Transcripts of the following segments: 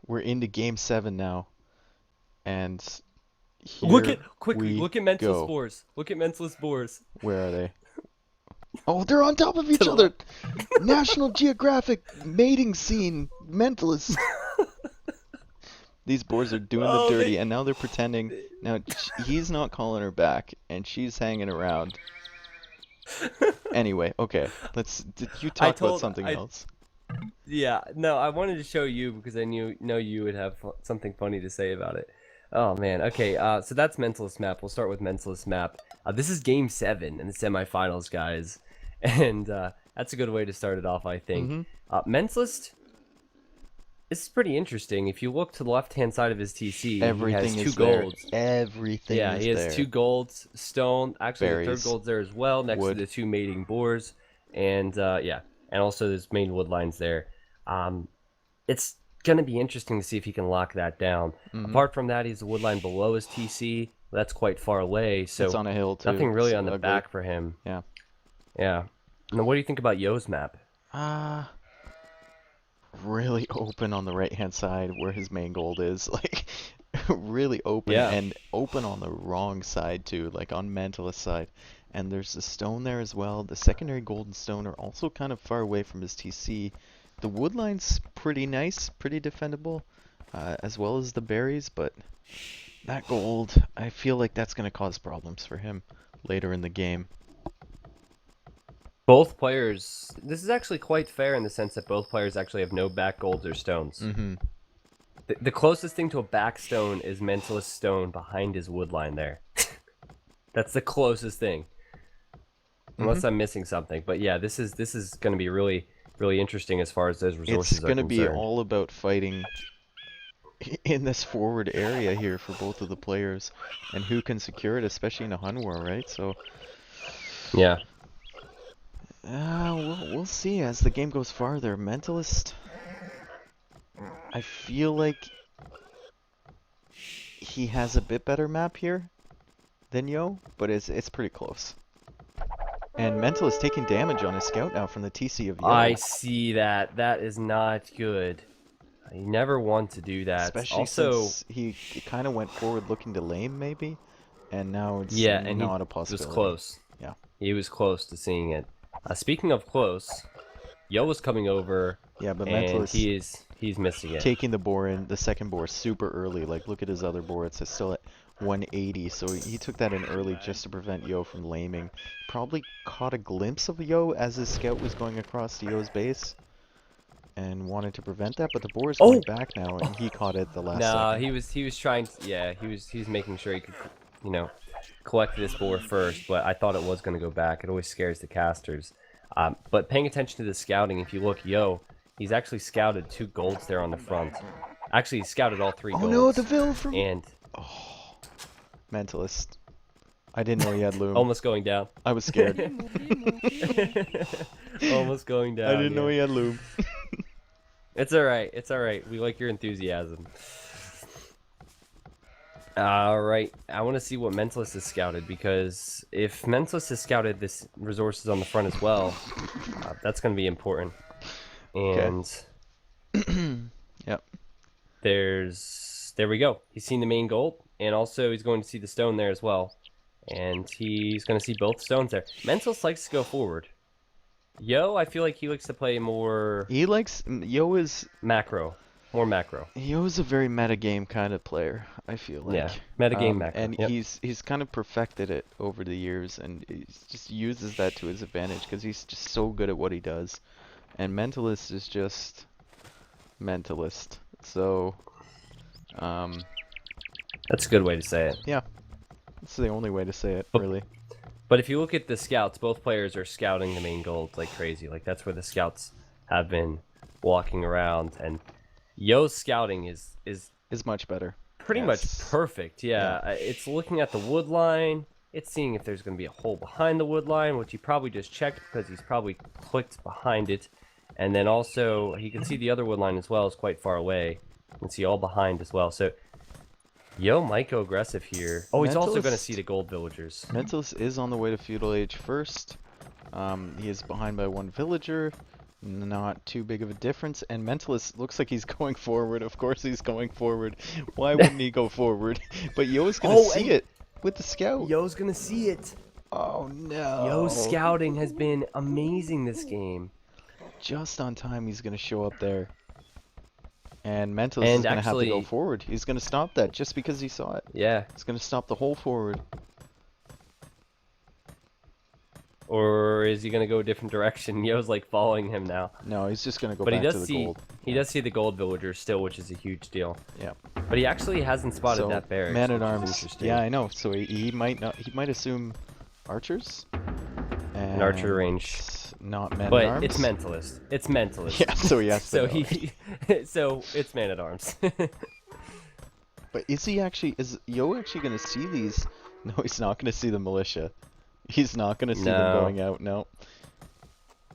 We're into game 7 now, and Look here at quickly. we Look at mental go. spores. Look at mental spores Where are they? Oh, they're on top of to each the other. left. National Geographic mating scene. Mentalist. These boars are doing the Oh, dirty, and now they're pretending. Now he's not calling her back, and she's hanging around. Anyway, okay. You I talk about told something I else. yeah no I wanted to show you because I know you would have something funny to say about it. Oh man. Okay. So that's mentalist map. We'll start with mentalist map. This is game 7 in the semifinals, guys, and that's a good way to start it off, I think. Mm-hmm. Mentalist. This is pretty interesting. If you look to the left-hand side of his TC, he has Everything two is there. golds. Everything Yeah, is he has two there. golds, stone. Actually, the third Berries, gold's there as well, next to wood. the two mating boars, and yeah, and also there's main wood lines there. Um, it's gonna be interesting to see if he can lock that down. Mm-hmm. Apart from that, he's a wood line below his TC. That's quite far away, It's so on a hill too. nothing It's really on the ugly. back for him. Yeah. Yeah. Now, what do you think about Yo's map? Ah, really open on the right hand side where his main gold is. Like, really open Yeah. and open on the wrong side too, like on Mentalist side. And there's a stone there as well. The secondary gold and stone are also kind of far away from his TC. The wood line's pretty nice, pretty defendable, as well as the berries, but that gold, I feel like that's going to cause problems for him later in the game. Both players. This is actually quite fair in the sense that both players actually have no back golds or stones. Mm-hmm. The closest thing to a back stone is Mentalist stone behind his wood line there. That's the closest thing, Mm-hmm. unless I'm missing something. But yeah, this is going to be really interesting as far as those It's resources are going to be concerned. all about fighting in this forward area here for both of the players and who can secure it, especially in a Hun war, right? So, Yeah. we'll see as the game goes farther. Mentalist, I feel like he has a bit better map here than Yo, but it's pretty close. And Mentalist taking damage on his scout now from the TC of I Yo, see that. That is not good. You never want to do that. especially Also, since he kind of went forward looking to lame maybe, and now it's yeah, and he not a was possibility. close. Yeah. He was close to seeing it. Speaking of close, Yo was coming over, Yeah, but and Mentalist he's missing it. taking the boar in, the second boar super early. Like, look at his other boar. It's still at 180, so he took that in early just to prevent Yo from laming. Probably caught a glimpse of Yo as his scout was going across to Yo's base and wanted to prevent that, but the boar is going Oh, back now, and he caught it the last no, second. he was trying to, yeah, he was making sure he could, you know, collect this boar first, but I thought it was going to go back. It always scares the casters. But paying attention to the scouting, if you look, Yo, he's actually scouted 2 golds there on the front. Actually, he scouted all 3 Oh no, the golds. Vil from... And Oh, Mentalist. I didn't know he had loom. almost going down. I was scared. Almost going I down. didn't know Yeah. he had loom. It's all right. It's all right. We like your enthusiasm. All right. I want to see what Mentalist has scouted, because if Mentalist has scouted this resources on the front as well, that's going to be important. Okay. And Yep. there we go. He's seen the main gold, and also he's going to see the stone there as well. And he's going to see both stones there. Mentalist likes to go forward. Yo, I feel like he likes to play more He likes... Yo is... macro. More macro. Yo's a very metagame kind of player, I feel Yeah. like. Metagame macro. And Yep. he's kind of perfected it over the years, and he just uses that to his advantage because he's just so good at what he does. And Mentalist is just Mentalist. So, That's a good way to say it. yeah, that's the only way to say it, But, really. but if you look at the scouts, both players are scouting the main gold like crazy. Like, that's where the scouts have been walking around, and Yo's scouting is Is much better. pretty much Yes. perfect. Yeah, it's looking at the wood line. It's seeing if there's going to be a hole behind the wood line, which he probably just checked because he's probably clicked behind it. And then also, he can see the other wood line as well. It's quite far away. You can see all behind as well. So, Yo might go aggressive here. Oh, he's also going to Mentalist- see the gold villagers. Mentalist is on the way to Feudal Age first. He is behind by 1 villager. Not too big of a difference, and Mentalist looks like he's going forward. Of course he's going forward. Why wouldn't he go forward? But Yo's gonna Oh, see and it with the scout. Yo's gonna see it. Oh Yo's no. scouting has been amazing this game. Just on time he's gonna show up there. And Mentalist is And gonna have to go actually, forward. He's gonna stop that just because he saw it. yeah. He's gonna stop the whole forward. Or is he gonna go a different direction? Yo's like following him now. No, he's just gonna go But he back to does the see gold. he does see the gold villagers still, which is a huge deal. Yeah. But he actually hasn't spotted So, that barracks. man at which is arms. interesting. Yeah, I know. So he might not. He might assume archers. An archer range. Not man But at arms. it's mentalist. It's mentalist. Yeah, so he has to So know. so it's man at arms. But is Yo actually gonna see these? No, he's not gonna see the militia. He's not gonna see them No. going out. No.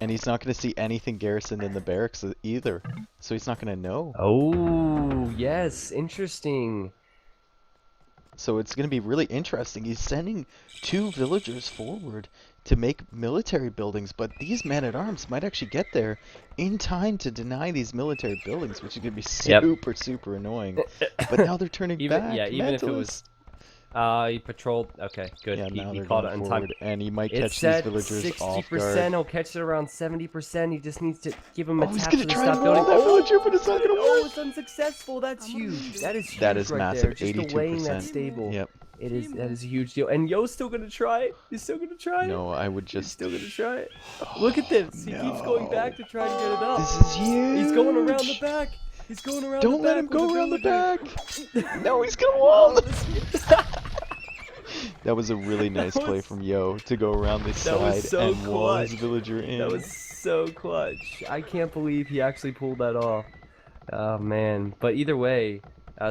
And he's not gonna see anything garrisoned in the barracks either. So he's not gonna know. Oh yes, interesting. So it's gonna be really interesting. He's sending 2 villagers forward to make military buildings, but these men-at-arms might actually get there in time to deny these military buildings, which is gonna be super, super annoying. But now they're turning back. Even if it was, he patrolled. Okay, good. Yeah, he now they're caught going it in time. forward, and he might It catch these said villagers off 60%. guard. He'll catch it around 70%. He just needs to give him a Oh, he's tap gonna so try they and stop roll building. that villager, but it's not gonna Oh, work. it's unsuccessful. That's huge. That is huge. That is right massive. There. Just delaying that 82%. stable. Yep. That is a huge deal. And Yo's still gonna try it. He's still gonna try it. No, I would He's just. still gonna try it. Look at this. He keeps going back to try and get it up. This is huge. He's going around the back. He's going around Don't the back. let him go around the villager. back. No, he's gonna wall. Oh, That was a really nice play was- from Yo to go around the That was side so and wall his clutch. villager in. That was so clutch. I can't believe he actually pulled that off. Oh man. But either way,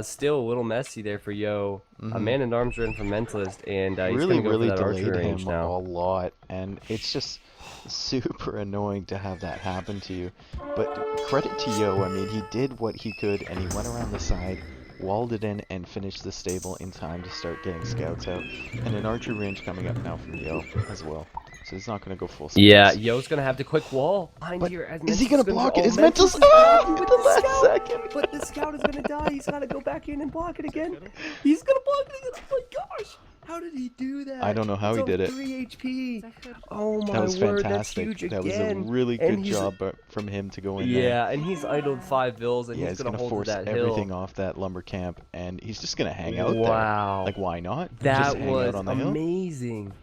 still a little messy there for Yo. A man in arms ran from Mentalist, and he's really, gonna go really for that archery delayed range him now. a lot, and it's just super annoying to have that happen to you. But credit to Yo, I mean, he did what he could, and he went around the side, walled it in, and finished the stable in time to start getting scouts out. And an archery range coming up now from Yo as well. So he's not going to go full speed. Yeah, Yo's gonna have to quick wall behind But here. As is he going to block it? Is Mentalist Mentalist? Ah, gonna at with the last scout. second. But the scout is gonna die. He's gotta go back in and block it again. He's gonna block it again. Oh my gosh! How did he do that? I don't know how It's he on did it. 3 HP. Oh my That was word! That's fantastic. huge That was a again. really And good he's- job from him to go in there. Yeah, and he's idled 5 vills, and Yeah, he's he's gonna gonna hold force to that everything hill. off that lumber camp, and he's just gonna hang out there. Wow! Like, why not? Just That hang was out on the hill. amazing.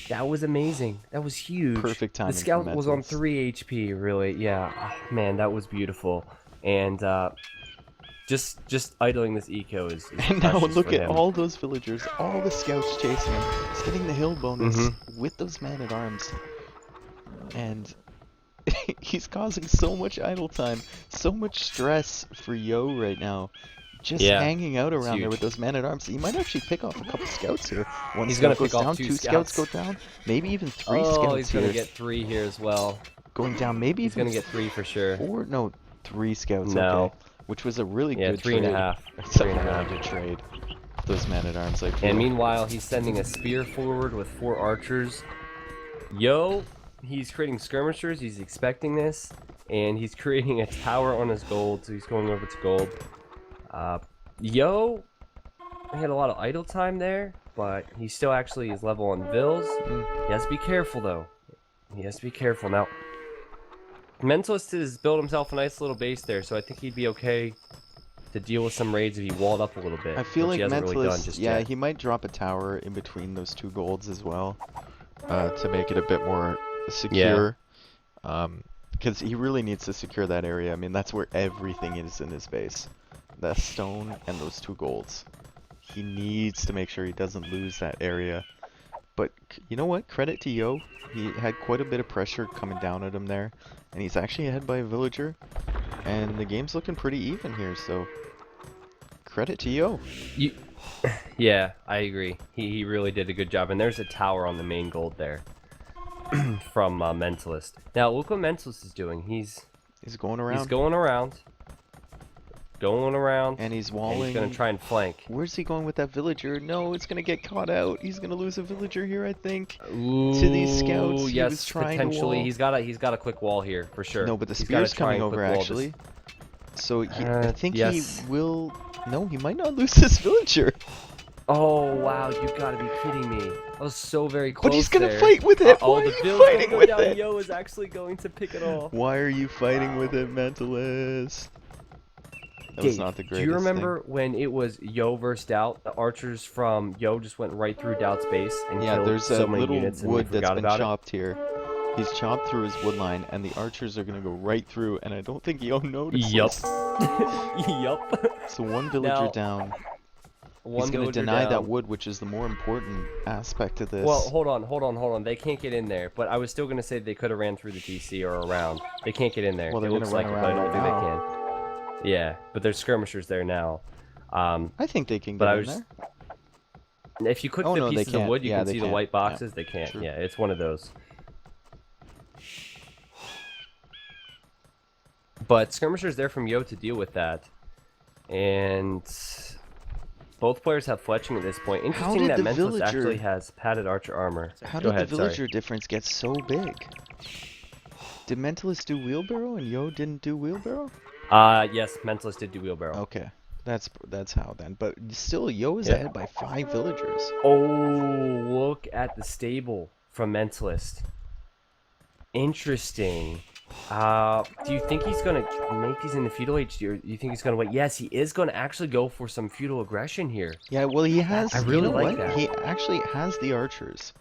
That was amazing. That was huge. Perfect timing The from scout was on Mentalist. 3 HP, really. Yeah, oh, man, that was beautiful. And just idling this eco is And now precious look for at him. all those villagers, all the scouts chasing him. He's getting the hill bonus Mm-hmm. with those man-at-arms. And he's causing so much idle time, so much stress for Yo right now. Just Yeah, hanging out around there huge. with those man-at-arms. He might actually pick off a couple scouts here. One He's scout gonna goes pick off down, 2 two scouts go scouts. down, maybe even 3 Oh, scouts he's here. gonna get 3 here as well. Going down, maybe He's even gonna get 3 for sure. 4, no, 3 scouts, No. okay. Which was a really Yeah, good 3.5. trade. It's a 3.5. really good trade. Those man-at-arms, I feel. And meanwhile, he's sending a spear forward with 4 archers. Yo, he's creating skirmishers. He's expecting this, and he's creating a tower on his gold. So he's going over to gold. Yo, he had a lot of idle time there, but he still actually is level on vills. He has to be careful though. He has to be careful now. Mentalist has built himself a nice little base there, so I think he'd be okay to deal with some raids if he walled up a little bit. I feel which like he hasn't really done Mentalist, just yeah, yet. he might drop a tower in between those 2 golds as well, to make it a bit more secure. Because he really needs to secure that area. I mean, that's where everything is in his base. That stone and those 2 golds. He needs to make sure he doesn't lose that area. But you know what? Credit to Yo. He had quite a bit of pressure coming down at him there, and he's actually ahead by a villager. And the game's looking pretty even here, so credit to Yo. Yeah, I agree. He really did a good job. And there's a tower on the main gold there from Mentalist. Now, look what Mentalist is doing. He's He's going around. going around. going around, And he's and walling. he's gonna try and flank. Where's he going with that villager? No, it's gonna get caught out. He's gonna lose a villager here, I think. Ooh, To these scouts, he yes, was trying potentially. to wall. He's got a quick wall here for sure. No, but the He's gotta spear's try coming and over quick wall this. actually. So I think yes. he will. No, he might not lose this villager. Oh wow, you gotta be kidding me! I was so very close. But he's gonna there. fight with it. Oh, Why the are you bill's gonna fighting go with down. it? Yo is actually going to pick it off. Why are you fighting with it, Mentalist? That was Dave, not the greatest do you remember thing. when it was Yo versus Doubt? The archers from Yo just went right through Doubt's base and Yeah, killed there's so a many little units, and we wood that's forgot been about chopped here. He's chopped through his wood line, and the archers are gonna go right through, and I don't think Yo it. notices. Yup. Yup. So one villager Now, down. One He's gonna villager deny down. that wood, which is the more important aspect of this. Well, hold on. They can't get in there, but I was still gonna say they could have ran through the TC or around. They can't get in there. Well, they're it looks gonna like run it, but I around don't think right they can. Yeah, but there's skirmishers there now. I think they can but get I in was there. If you click Oh, the no, they pieces of can't. wood, you Yeah, can they see the can't. white Yeah, boxes. They can't. true. Yeah, it's one of those. But skirmishers there from Yo to deal with that, and both players have fletching at this point. Interesting did that the Mentalist villager- actually has padded archer armor. How Go did ahead, the sorry. villager difference get so big? Did Mentalist do wheelbarrow and Yo didn't do wheelbarrow? Yes, Mentalist did do wheelbarrow. Okay, that's how then. But still, Yo is Yeah. ahead by 5 villagers. Oh, look at the stable from Mentalist. Interesting. Do you think he's gonna make these in the feudal age? Or do you think he's gonna wait? Yes, he is gonna actually go for some feudal aggression here. Yeah, well, he has. I really you know like what? that. He actually has the archers,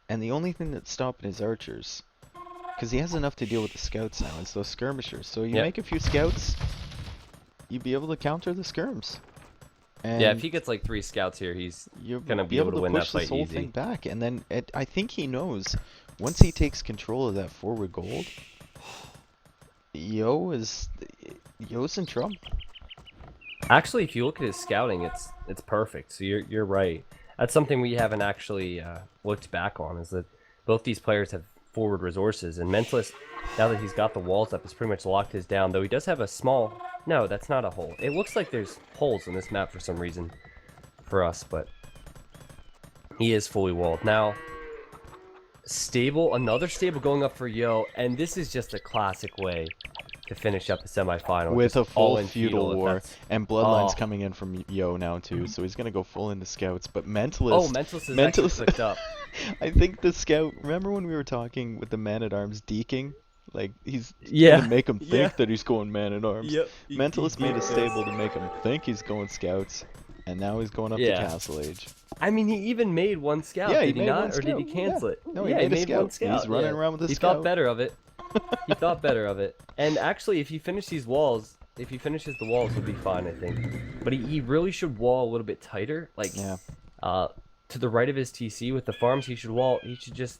and the only thing that's stopping his archers, because he has enough to deal with the scouts now, is those skirmishers. So you Yep. make a few scouts, you'd be able to counter the skirms. And Yeah, if he gets like 3 scouts here, he's you're gonna be able to win that push this fight whole easy. thing back, and then I think he knows once he takes control of that forward gold, Yo's in trouble. Actually, if you look at his scouting, it's perfect. So you're right. That's something we haven't actually looked back on, is that both these players have forward resources, and Mentalist, now that he's got the walls up, has pretty much locked his down. Though he does have a small. No, that's not a hole. It looks like there's holes in this map for some reason for us, but he is fully walled now. Stable, another stable going up for Yo, and this is just a classic way to finish up the semifinal With just a full all in feudal if war, that's- and Bloodline's Oh. coming in from Yo now too, so he's gonna go full into scouts. But Mentalist, Oh, Mentalist is actually clicked up. I think the scout. Remember when we were talking with the man-at-arms deking? Like he's Yeah, gonna make him think yeah. that he's going man-at-arms. Yep. Mentalist made a stable to make him think he's going scouts, and now he's going up Yeah. to Castle Age. I mean, he even made one scout. Yeah, he did he made not, one or did he scout, cancel yeah. it? No, he yeah, made a he made one scout. scout. He's running yeah. around with a He scout. thought better of it. He thought better of it. And actually, if he finished these walls, if he finishes the walls, he'll be fine, I think. But he really should wall a little bit tighter, like Yeah. to the right of his TC with the farms. He should wall. He should just,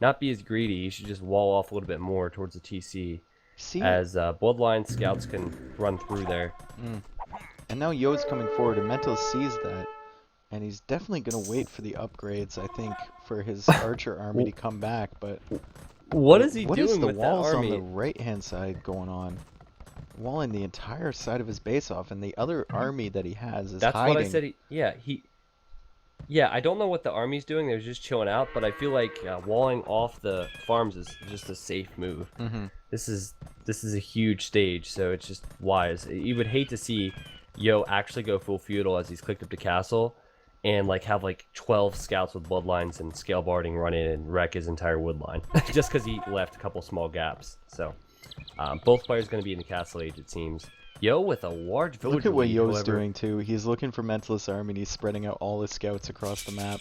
not be as greedy. He should just wall off a little bit more towards the TC, See, as bloodline scouts can run through there. and now Yo's coming forward, and Mentalist sees that, and he's definitely gonna wait for the upgrades. I think for his archer army to come back, but. What is he What doing is the with that walls army? on the right-hand side going on? Walling the entire side of his base off, and the other army that he has is That's hiding. what I said. Yeah, I don't know what the army's doing. They're just chilling out, but I feel like walling off the farms is just a safe move. Mm-hmm. This is a huge stage, so it's just wise. You would hate to see Yo actually go full feudal as he's clicked up to castle, and have 12 scouts with bloodlines and scale barding run in and wreck his entire wood line just because he left a couple small gaps. So both players going to be in the castle age, it seems. Yo with a large village. Look at what lead, Yo's however. doing too. He's looking for Mentalist army, and he's spreading out all his scouts across the map.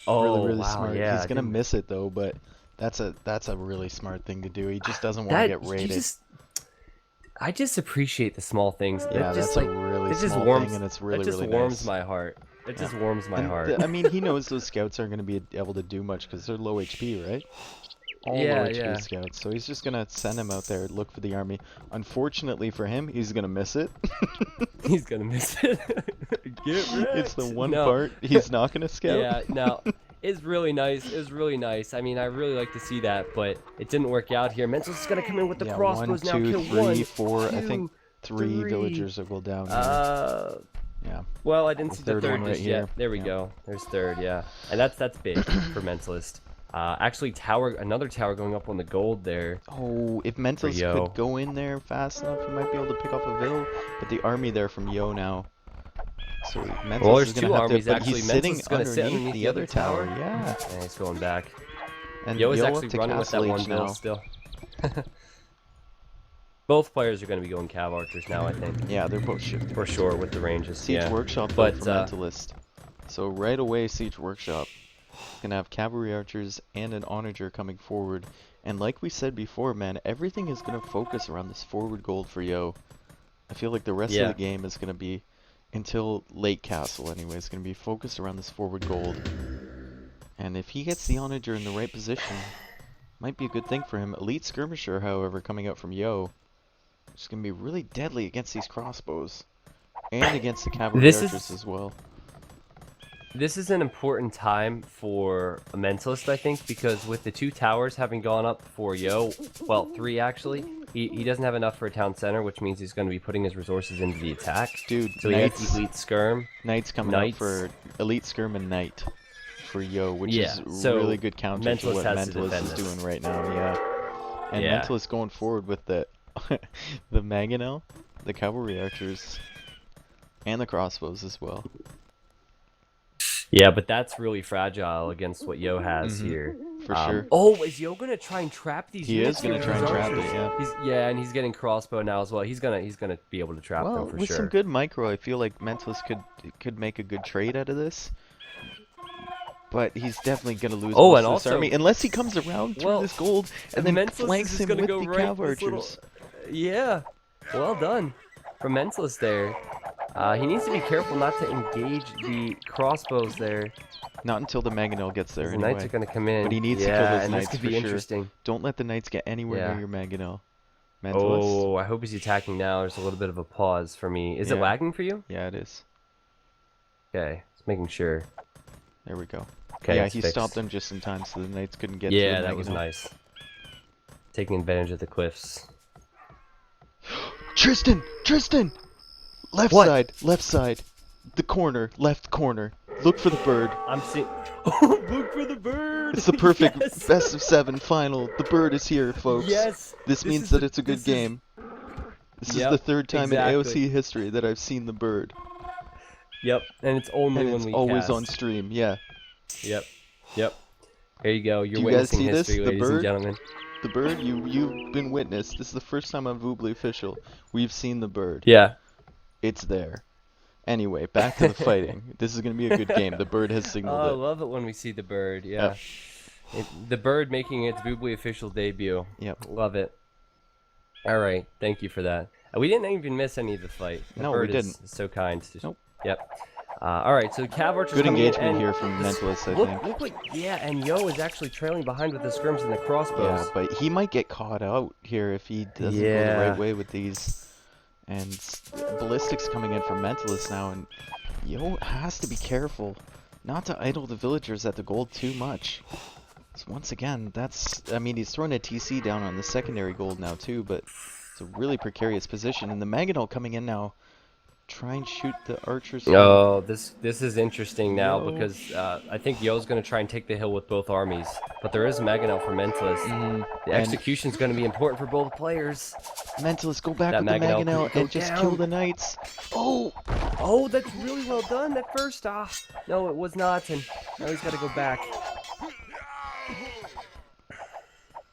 Oh, really wow, smart. yeah, He's gonna didn't- miss it though, but that's a really smart thing to do. He just doesn't want to get raided. I just appreciate the small things. Yeah, It just, that's a really it just small warms, thing, and it's really, it just really warms nice. my heart. It just Yeah. warms my And heart. I mean, he knows those scouts aren't going to be able to do much because they're low HP, right? All Yeah, low HP yeah. scouts. So he's just going to send him out there, look for the army. Unfortunately for him, he's going to miss it. He's gonna miss it. Get wrecked. It's the one No. part he's not going to scout. Yeah, no, it's really nice. It was really nice. I mean, I really like to see that, but it didn't work out here. Mentalist is gonna come in with the Yeah, crossbows 1, now. 2, Kill 3, one, 4. I two, think 3 villagers will go down here. Yeah. Well, I didn't see the third third one right just yet. here. There we Yeah. go. There's third, yeah. And that's big for Mentalist. Actually, another tower going up on the gold there. Oh, if Mentalist Yo. could go in there fast enough, he might be able to pick off a Vill. But the army there from Yo now. So Mentalist Well, there's is gonna two have armies to, but actually. he's Mentalist sitting is gonna sit underneath the other tower. Yeah. And he's going back. And Yo is Yo actually up to running with that Castle one Age Vill now. still. Both players are going to be going Cav Archers now, I think. Yeah, they're both shifting. For sure, with the ranges. Siege yeah. Workshop though But, for Mentalist. So right away, Siege Workshop. Gonna have Cavalry Archers and an Onager coming forward. And like we said before, man, everything is gonna focus around this forward gold for Yo. I feel like the rest of the game is gonna be, until late castle anyway, it's gonna be focused around this forward gold. And if he gets the Onager in the right position, might be a good thing for him. Elite Skirmisher, however, coming out from Yo, it's gonna be really deadly against these crossbows. And against the Cavalry Archers as well. This is an important time for a Mentalist, I think, because with the 2 towers having gone up for Yo, well, 3 actually, he doesn't have enough for a town center, which means he's going to be putting his resources into the attack. Dude, so he has Elite Skirm. Knight's coming out for Elite Skirm and Knight for Yo, which is really good counter to what Mentalist is doing right now. Yeah. And Mentalist going forward with the the Mangonel, the Cavalry Archers, and the crossbows as well. Yeah, but that's really fragile against what Yo has here. For sure. Oh, is Yo gonna try and trap these? He is gonna try and trap it. Yeah. And he's getting crossbow now as well. He's gonna be able to trap them for sure. With some good micro, I feel like Mentalist could make a good trade out of this. But he's definitely gonna lose most of this army unless he comes around through this gold and then flanks him with the Cav Archers. Yeah, well done from Mentalist there. He needs to be careful not to engage the crossbows there. Not until the Mangonel gets there. The knights are going to come in. But he needs to kill those knights this could be interesting. Sure. Don't let the knights get anywhere near your Mangonel. Mentalist. Oh, I hope he's attacking now. There's a little bit of a pause for me. Is it lagging for you? Yeah, it is. Okay, just making sure. There we go. Okay, yeah, he stopped them just in time so the knights couldn't get to the Mangonel. Yeah, that was nice. Taking advantage of the cliffs. Tristan! Tristan! Left side, the corner, left corner. Look for the bird. I'm seeing. Oh, look for the bird! It's the perfect best of 7 final. The bird is here, folks. Yes. This means that it's a good game. This is the 3rd time in AOC history that I've seen the bird. Yep, and it's only when we cast. It's always on stream. Yeah. Yep. Here you go. You're Do you guys witnessing see history, this? ladies and gentlemen. The bird, you've been witness. This is the first time on Voobly Official we've seen the bird. Yeah. It's there. Anyway, back to the fighting. This is going to be a good game. The bird has signaled it. I love it when we see the bird. Yeah. The bird making its Voobly Official debut. Yep. Love it. All right. Thank you for that. We didn't even miss any of the fight. The bird we didn't. Is so kind. Nope. Yep. All right. So Cav Archers good engagement in, here from Mentalist, I think. Look what, and Yo is actually trailing behind with the skirms and the crossbows. Yeah, but he might get caught out here if he doesn't go the right way with these. And Ballistic's coming in from Mentalist now, and Yo has to be careful not to idle the villagers at the gold too much. So once again, I mean, he's throwing a TC down on the secondary gold now too, but it's a really precarious position. And the Mangonel coming in now, try and shoot the archers. Oh, this is interesting now because I think Yo's going to try and take the hill with both armies, but there is Mangonel for Mentalist. The execution's going to be important for both players. Mentalist, go back with the Mangonel and just kill the knights. Oh, that's really well done. That first, no, it was not, and now he's got to go back.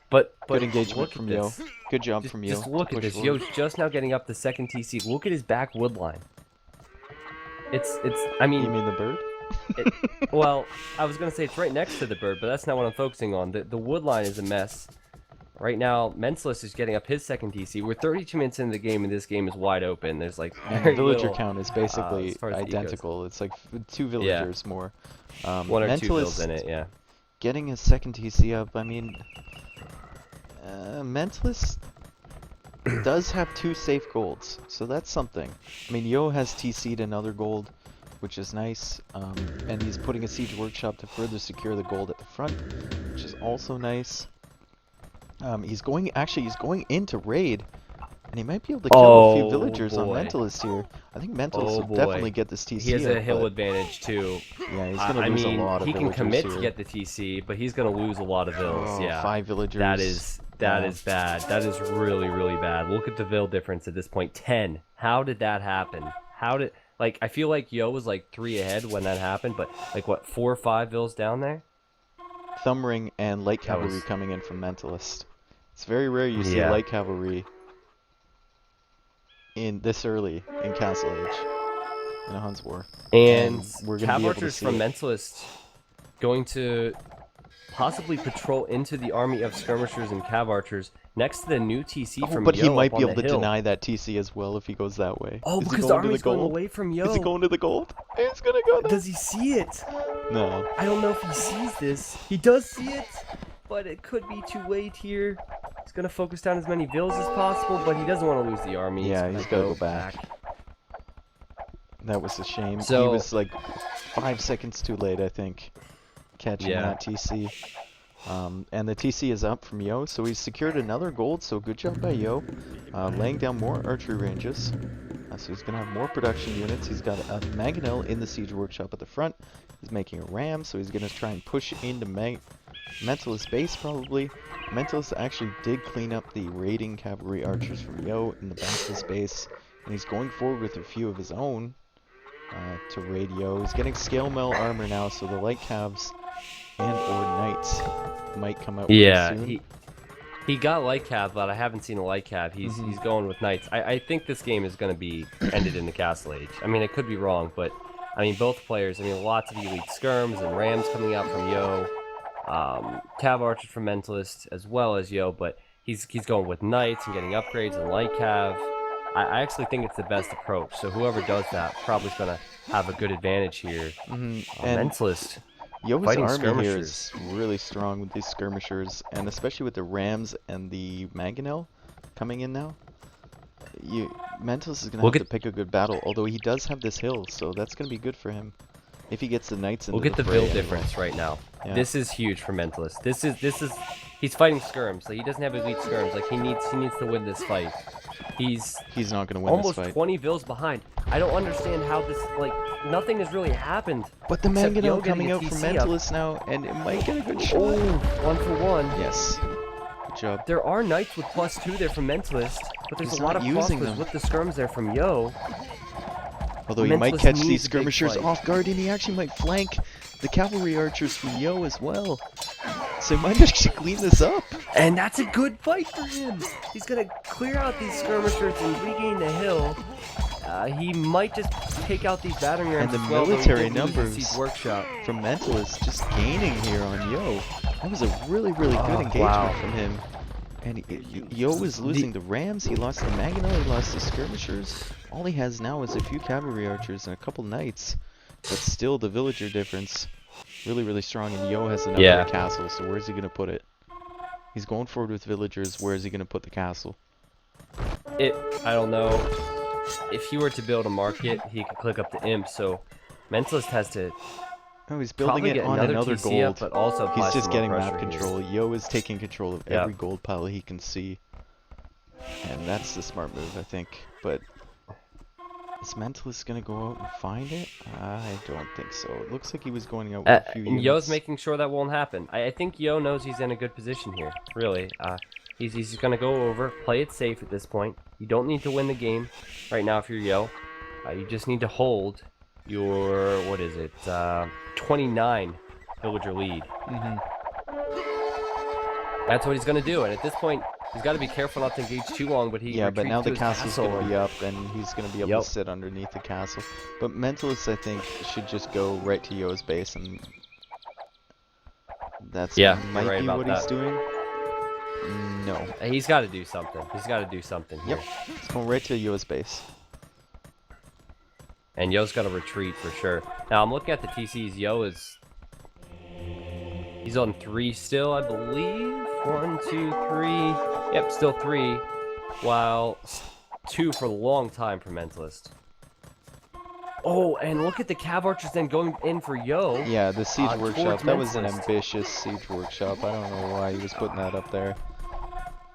But good engagement from Yo. Good job from Yo. Just look at this. Yo's just now getting up the 2nd TC. Look at his back wood line. I mean... You mean the bird? Well, I was going to say it's right next to the bird, but that's not what I'm focusing on. The wood line is a mess. Right now, Mentalist is getting up his 2nd TC. We're 32 minutes into the game, and this game is wide open. There's like and the villager count is basically identical. It's like 2 villagers more. 1 or 2 vills in it, yeah. Getting his 2nd TC up, I mean... Mentalist does have 2 safe golds, so that's something. I mean, Yo has TC'd another gold, which is nice, and he's putting a siege workshop to further secure the gold at the front, which is also nice. He's going into raid And he might be able to kill a few Oh villagers on boy. Mentalist here. I think Mentalist Oh will definitely boy. get this He has TC a up, hill but advantage too. yeah, he's gonna I lose a mean, lot of he can villagers commit here. to get the TC, but he's gonna lose a lot of vills. Oh, Yeah, 5 villagers. that is bad. That is really really bad. Look at the vill difference at this point. 10. How did that happen? How did like I feel like Yo was like 3 ahead when that happened, but like what 4 or 5 vills down there? Thumb Ring and Light That Cavalry was coming in from Mentalist. It's very rare you see yeah. Light Cavalry in this early in Castle Age in a Huns War, And and we're gonna Cav be able to Archers see from it. Mentalist going to possibly patrol into the army of skirmishers and Cav Archers next to the new TC Oh, from but he Yo might up be on able the to hill. deny that TC as well if he goes that way. Oh, Is he because the going to the army's going gold? away from Yo. Is he going to the gold? He's gonna go there. Does he see it? No. I don't know if he sees this. He does see it, but it could be too late here. He's going to focus down as many vills as possible, but he doesn't want to lose the army. Yeah, he's gotta gonna go back. That was a shame. He So- was like 5 seconds too late, I think, catching Yeah. that TC. And the TC is up from Yo, so he's secured another gold, so good job by Yo. Laying down more archery ranges. So he's going to have more production units. He's got a Mangonel in the siege workshop at the front. He's making a ram, so he's going to try and push into Mentalist base probably. Mentalist actually did clean up the raiding cavalry archers from Yo in the back of his base. And he's going forward with a few of his own to raid Yo. He's getting scale mail armor now, so the light calves and or knights might come out Yeah, soon. he got light cav, but I haven't seen a light cav. He's going with knights. I think this game is going to be ended in the Castle Age. I mean, it could be wrong, but I mean both players. I mean, lots of elite skirms and rams coming out from Yo, cav archers from Mentalist as well as Yo, but he's going with knights and getting upgrades and light cav. I actually think it's the best approach. So whoever does that probably is going to have a good advantage here. And Mentalist. Yo's fighting army here skirmishers. is really strong with these skirmishers, and especially with the rams and the Mangonel coming in now. Mentalist is going to have to pick a good battle, although he does have this hill, so that's going to be good for him. If he gets the knights into We'll get the fray build anyway. difference right now. Yeah. This is huge for Mentalist. This is he's fighting skirms, so he doesn't have elite skirms. Like he needs to win this fight. He's not going to win almost this fight. 20 vills behind. I don't understand how this nothing has really happened. But the except Yo Mangonel getting coming a out from TC up. Mentalist now, and it might get a good shot. Oh, 1-for-1. Yes. Good job. There are knights with +2 there from Mentalist, but there's He's a lot not of using crossbows them. with the skirms there from Yo. Although he might Mentalist catch needs these a big skirmishers fight. off guard, and he actually might flank the cavalry archers from Yo as well. So he might actually clean this up. And that's a good fight for him. He's gonna clear out these skirmishers and regain the hill. He might just take out these battering rams And the as well, though he military did lose the numbers siege workshop. from Mentalist just gaining here on Yo. That was a really, really good engagement wow. from him. And Yo was losing the rams, he lost the Mangonel, he lost the skirmishers. All he has now is a few cavalry archers and a couple knights. But still, the villager difference, really, really strong. And Yo has another castle, so where's he going to put it? He's going forward with villagers, where is he going to put the castle? I don't know. If he were to build a market, he could click up the imp, so Mentalist has to Oh, he's building probably it get on another another TC up, gold. but also apply He's just some more getting pressure map here. control. Yo is taking control of Yep. every gold pile he can see. And that's the smart move, I think. But is Mentalist going to go out and find it? I don't think so. It looks like he was going out with a few units. Yo's making sure that won't happen. I think Yo knows he's in a good position here, really. He's going to go over, play it safe at this point. You don't need to win the game right now if you're Yo. You just need to hold your, 29 villager lead. That's what he's going to do, and at this point, he's got to be careful not to engage too long, but he Yeah, but now the retreats to his castle's castle going to and- be up, and he's going to be able to sit underneath the castle. But Mentalist, I think, should just go right to Yo's base, and that's might right be about what he's that. doing. No. He's got to do something. He's got to do something here. Yep. He's going right to Yo's base. And Yo's got to retreat for sure. Now I'm looking at the TCs. Yo is he's on 3 still, I believe. 1, 2, 3. Yep, still 3. While 2 for a long time for Mentalist. Oh, and look at the Cav Archers then going in for Yo. Yeah, the siege workshop. towards That was an Mentalist. ambitious siege workshop. I don't know why he was putting that up there.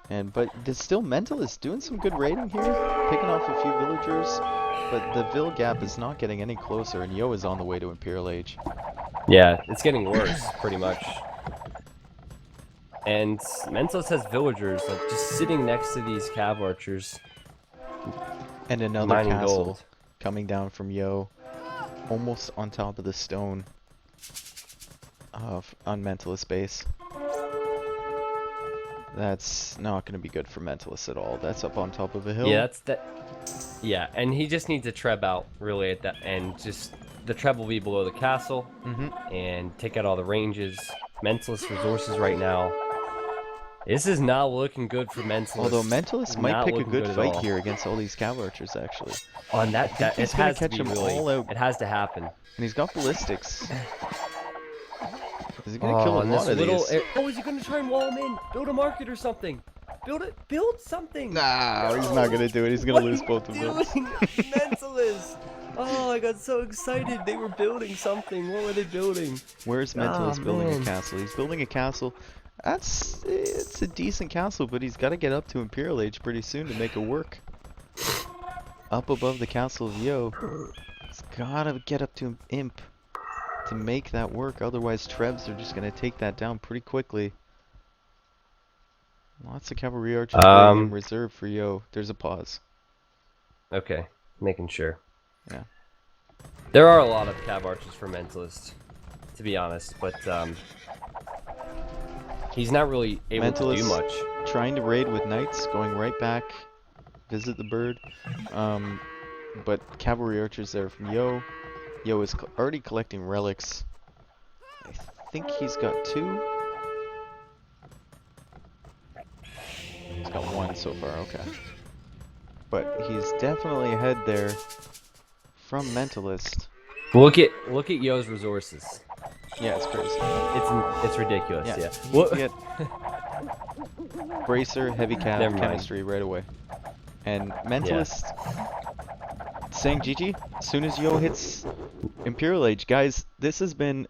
But there's still Mentalist doing some good raiding here, picking off a few villagers, but the Vil gap is not getting any closer, and Yo is on the way to Imperial Age. Yeah, it's getting worse, pretty much. And Mentalist has villagers like just sitting next to these cav archers. And another mining castle gold. coming down from Yo, almost on top of the stone on Mentalist base. That's not going to be good for Mentalist at all. That's up on top of a hill. Yeah, that's that. Yeah, and he just needs a treb out really at that end. Just the treb will be below the castle, and take out all the ranges. Mentalist resources right now. This is not looking good for Mentalist. Although Mentalist might pick a good fight all. here against all these cav archers, actually. On that, He's it gonna has catch to be them really. all out. It has to happen. And he's got ballistics. Is he gonna kill a lot of these? Oh, is he gonna try and wall him in? Build a market or something. Build something. Nah, he's not gonna do it. He's gonna lose both of them. Mentalist. Oh, I got so excited. They were building something. What were they building? Where's Mentalist building a castle? He's building a castle. It's a decent castle, but he's got to get up to Imperial Age pretty soon to make it work. Up above the castle of Yo. He's gotta get up to Imp to make that work. Otherwise, Trebs are just gonna take that down pretty quickly. Lots of cavalry archers waiting in reserve for Yo. There's a pause. Okay, making sure. Yeah. There are a lot of cav archers for Mentalist, to be honest, but he's not really able to do much. Trying to raid with knights, going right back, visit the bird. But cavalry archers there from Yo. Yo is already collecting relics. I think he's got 2. He's got 1 so far, okay. But he's definitely ahead there from Mentalist. Look at Yo's resources. Yeah, it's crazy. It's ridiculous. Yeah. What? Get Bracer, heavy cav, chemistry right away. And Mentalist saying GG as soon as Yo hits Imperial Age. Guys, this has been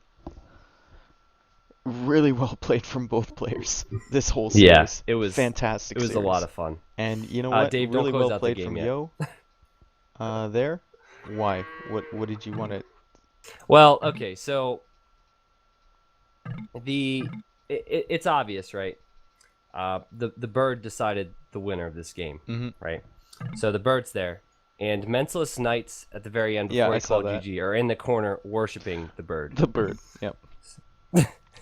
really well played from both players. This whole series. Yeah, it was fantastic. It was series. A lot of fun. And you know what? Dave, really don't close well out played the game from yet. Yo. There. Why? What did you want to? Well, okay, so it's obvious, right? The bird decided the winner of this game, right? So the bird's there, and Mentalist Knights at the very end before he called GG are in the corner worshiping the bird. The bird. Yep.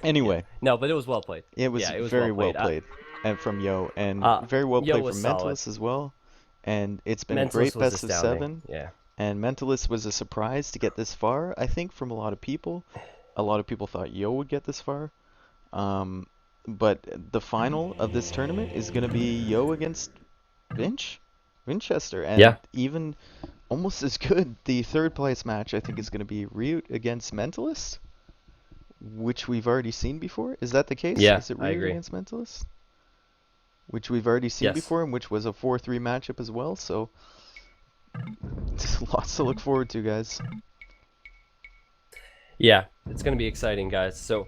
Anyway. No, but it was well played. It was very well played, and from Yo, and very well played from Mentalist as well. And it's been a great best of 7. Yeah. And Mentalist was a surprise to get this far, I think, from a lot of people. A lot of people thought Yo would get this far. But the final of this tournament is going to be Yo against Winchester. And even almost as good, the third place match, I think, is going to be Ryut against Mentalist, which we've already seen before. Is that the case? Yeah, is it I Ryut agree. against Mentalist? Which we've already seen before, and which was a 4-3 matchup as well, so lots to look forward to, guys. Yeah, it's going to be exciting, guys. So,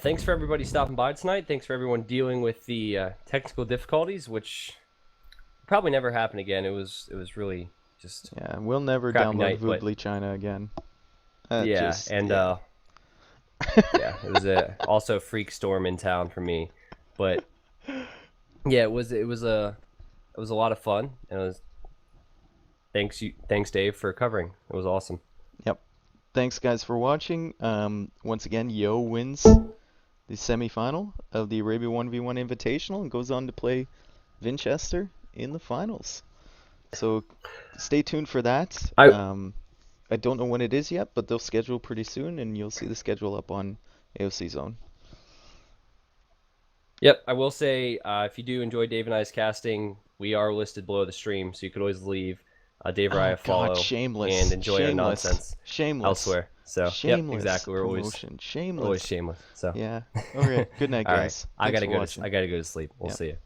thanks for everybody stopping by tonight. Thanks for everyone dealing with the technical difficulties, which probably never happen again. It was really just we'll never download Voodly China again. Yeah, it was also a freak storm in town for me, but yeah, it was a lot of fun, and it was thanks Dave for covering. It was awesome. Yep. Thanks guys for watching. Once again, Yo wins the semifinal of the Arabia 1v1 Invitational and goes on to play Winchester in the finals. So stay tuned for that. I don't know when it is yet, but they'll schedule pretty soon, and you'll see the schedule up on AOC Zone. Yep, I will say, if you do enjoy Dave and I's casting, we are listed below the stream, so you could always leave Dave or I a follow and enjoy our nonsense elsewhere. So, shameless. Yep, exactly. We're always shameless. So yeah. Okay. Good night, guys. All right. I gotta go to sleep. We'll see you.